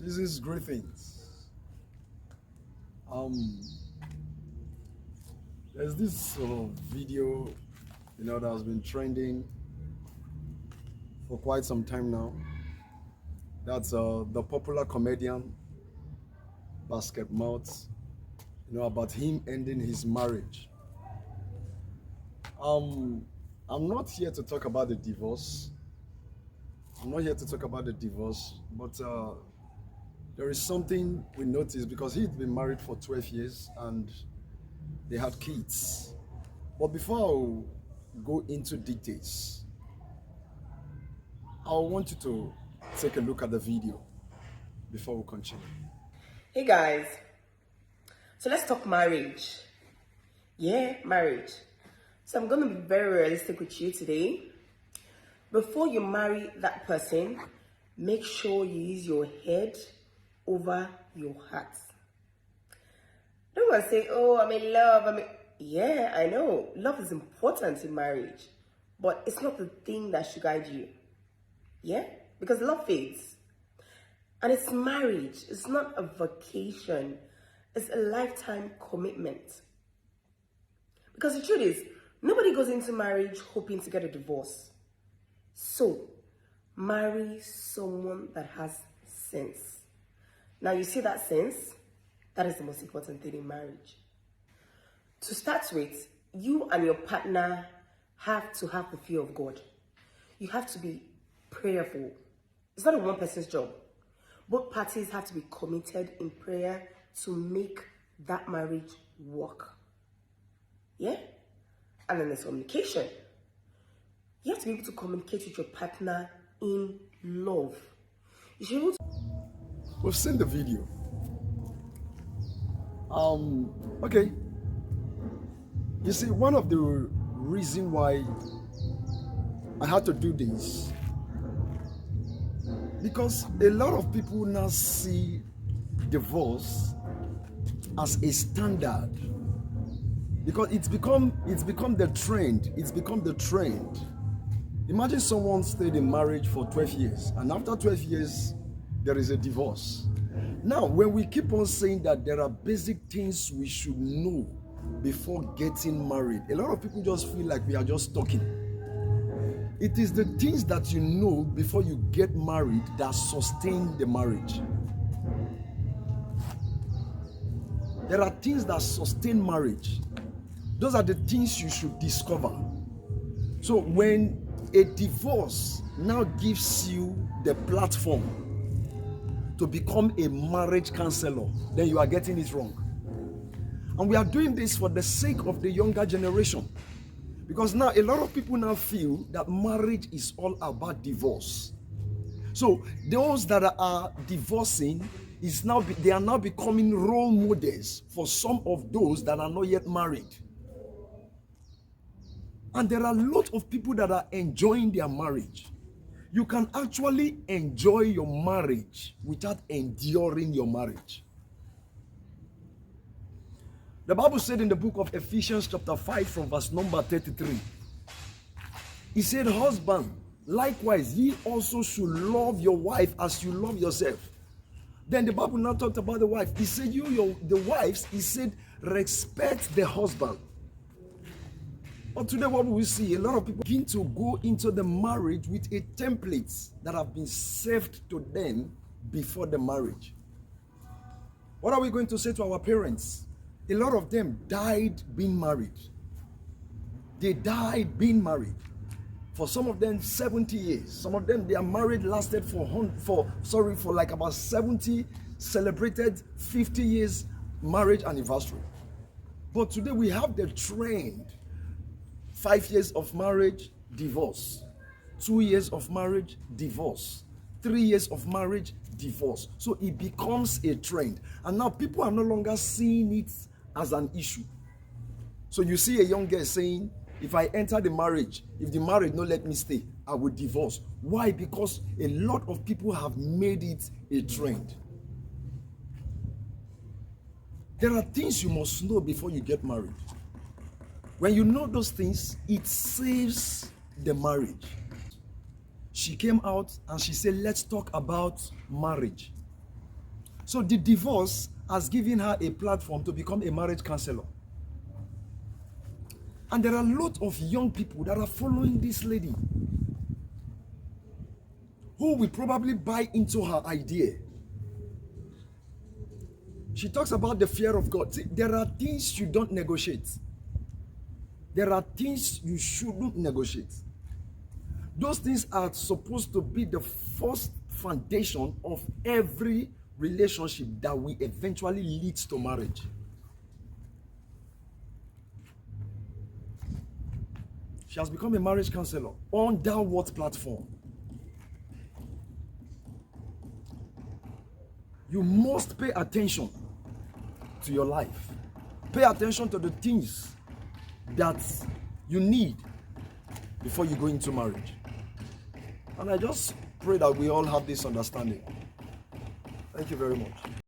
Seasons greetings. Um, there's this video, that has been trending for quite some time now. That's the popular comedian Basketmouth, about him ending his marriage. Um, I'm not here to talk about the divorce. I'm not here to talk about the divorce, but there is something we noticed because he'd been married for 12 years and they had kids. But before I go into details, I want you to take a look at the video before we continue. Hey guys, so let's talk marriage. Yeah, marriage. So I'm going to be very realistic with you today. Before you marry that person, make sure you use your head over your heart. Don't want to say, oh, I'm in love. Yeah, I know. Love is important in marriage, but it's not the thing that should guide you. Yeah? Because love fades. And it's marriage. It's not a vacation. It's a lifetime commitment. Because the truth is, nobody goes into marriage hoping to get a divorce. So, marry someone that has sense. Now, you see that sense? That is the most important thing in marriage. To start with, you and your partner have to have the fear of God. You have to be prayerful. It's not a one person's job. Both parties have to be committed in prayer to make that marriage work. Yeah? And then there's communication. You have to be able to communicate with your partner in love. You should be able to... We've seen the video. Okay. You see, one of the reasons why I had to do this, because a lot of people now see divorce as a standard. Because it's become the trend. It's become the trend. Imagine someone stayed in marriage for 12 years, and after 12 years, there is a divorce. Now, when we keep on saying that there are basic things we should know before getting married, a lot of people just feel like we are just talking. It is the things that you know before you get married that sustain the marriage. There are things that sustain marriage. Those are the things you should discover. So when a divorce now gives you the platform to become a marriage counselor, then you are getting it wrong. And we are doing this for the sake of the younger generation. Because now a lot of people now feel that marriage is all about divorce. So those that are divorcing they are now becoming role models for some of those that are not yet married. And there are a lot of people that are enjoying their marriage. You can actually enjoy your marriage without enduring your marriage. The Bible said in the book of Ephesians chapter 5 from verse number 33, it said, husband, likewise ye also should love your wife as you love yourself. Then the Bible now talked about the wife. He said, the wives, he said, respect the husband. But today what we see, a lot of people begin to go into the marriage with a template that have been served to them before the marriage. What are we going to say to our parents? A lot of them died being married. They died being married. For some of them, 70 years. Some of them, their marriage lasted for like about 70, celebrated 50 years marriage anniversary. But today we have the trend. 5 years of marriage, divorce. 2 years of marriage, divorce. 3 years of marriage, divorce. So it becomes a trend. And now people are no longer seeing it as an issue. So you see a young girl saying, if I enter the marriage, if the marriage no let me stay, I will divorce. Why? Because a lot of people have made it a trend. There are things you must know before you get married. When you know those things, it saves the marriage. She came out and she said, let's talk about marriage. So the divorce has given her a platform to become a marriage counselor. And there are a lot of young people that are following this lady who will probably buy into her idea. She talks about the fear of God. See, there are things you don't negotiate. There are things you shouldn't negotiate. Those things are supposed to be the first foundation of every relationship that will eventually lead to marriage. She has become a marriage counselor on that what platform? You must pay attention to your life. Pay attention to the things that you need before you go into marriage. And I just pray that we all have this understanding. Thank you very much.